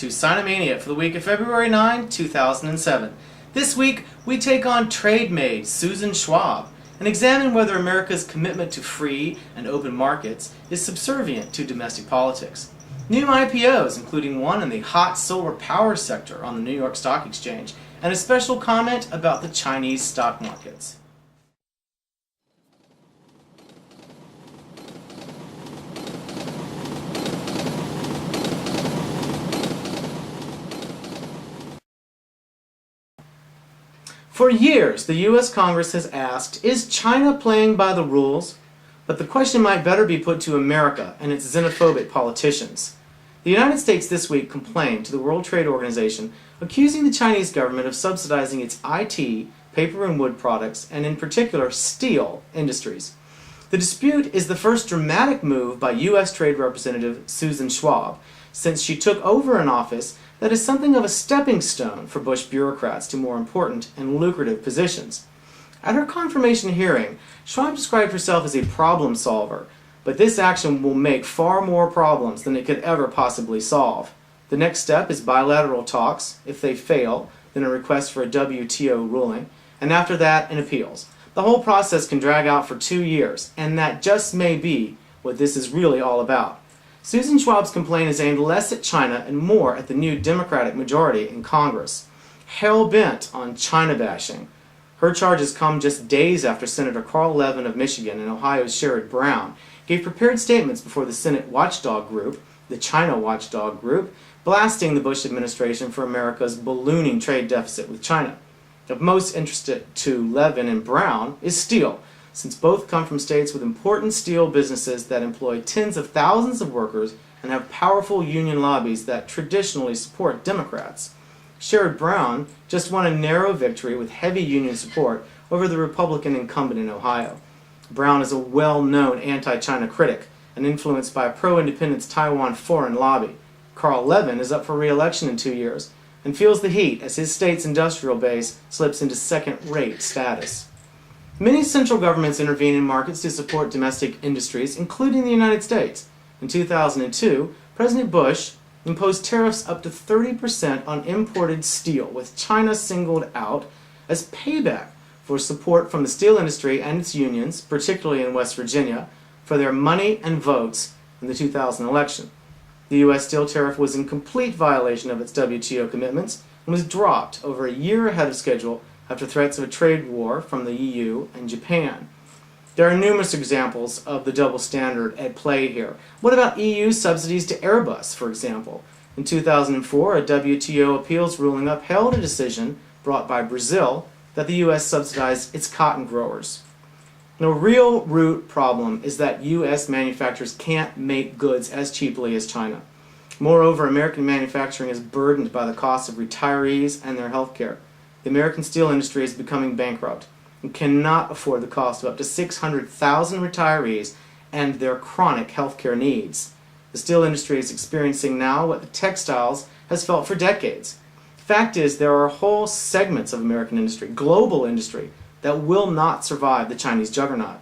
to Sinomania for the week of February 9, 2007. This week, we take on trade maid Susan Schwab and examine whether America's commitment to free and open markets is subservient to domestic politics. New IPOs, including one in the hot solar power sector on the New York Stock Exchange, and a special comment about the Chinese stock markets. For years, the U.S. Congress has asked, is China playing by the rules? But the question might better be put to America and its xenophobic politicians. The United States this week complained to the World Trade Organization, accusing the Chinese government of subsidizing its IT, paper and wood products, and in particular, steel industries. The dispute is the first dramatic move by U.S. Trade Representative Susan Schwab since she took over an office that is something of a stepping stone for Bush bureaucrats to more important and lucrative positions. At her confirmation hearing, Schwab described herself as a problem solver, but this action will make far more problems than it could ever possibly solve. The next step is bilateral talks. If they fail, then a request for a WTO ruling, and after that, an appeals. The whole process can drag out for 2 years, and that just may be what this is really all about. Susan Schwab's complaint is aimed less at China and more at the new Democratic majority in Congress, hell-bent on China bashing. Her charges come just days after Senator Carl Levin of Michigan and Ohio's Sherrod Brown gave prepared statements before the Senate watchdog group, the China watchdog group, blasting the Bush administration for America's ballooning trade deficit with China. Of most interest to Levin and Brown is steel, since both come from states with important steel businesses that employ tens of thousands of workers and have powerful union lobbies that traditionally support Democrats. Sherrod Brown just won a narrow victory with heavy union support over the Republican incumbent in Ohio. Brown is a well-known anti-China critic and influenced by a pro-independence Taiwan foreign lobby. Carl Levin is up for re-election in 2 years and feels the heat as his state's industrial base slips into second-rate status. Many central governments intervene in markets to support domestic industries, including the United States. In 2002, President Bush imposed tariffs up to 30% on imported steel, with China singled out as payback for support from the steel industry and its unions, particularly in West Virginia, for their money and votes in the 2000 election. The U.S. steel tariff was in complete violation of its WTO commitments and was dropped over a year ahead of schedule after threats of a trade war from the EU and Japan. There are numerous examples of the double standard at play here. What about EU subsidies to Airbus, for example? In 2004, a WTO appeals ruling upheld a decision brought by Brazil that the U.S. subsidized its cotton growers. The real root problem is that U.S. manufacturers can't make goods as cheaply as China. Moreover, American manufacturing is burdened by the costs of retirees and their health care. The American steel industry is becoming bankrupt and cannot afford the cost of up to 600,000 retirees and their chronic health care needs. The steel industry is experiencing now what the textiles has felt for decades. The fact is, there are whole segments of American industry, global industry, that will not survive the Chinese juggernaut.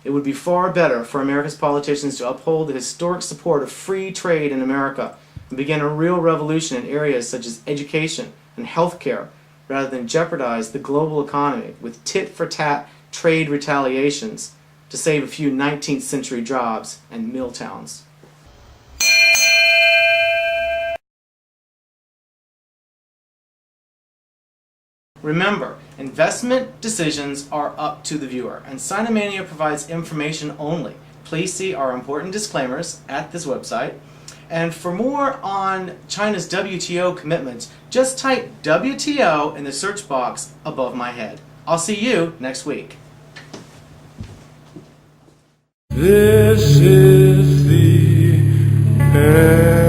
It would be far better for America's politicians to uphold the historic support of free trade in America and begin a real revolution in areas such as education and health care, rather than jeopardize the global economy with tit-for-tat trade retaliations to save a few 19th century jobs and mill towns. Remember, investment decisions are up to the viewer, and Sinomania provides information only. Please see our important disclaimers at this website. And for more on China's WTO commitments, just type WTO in the search box above my head. I'll see you next week. This is the end.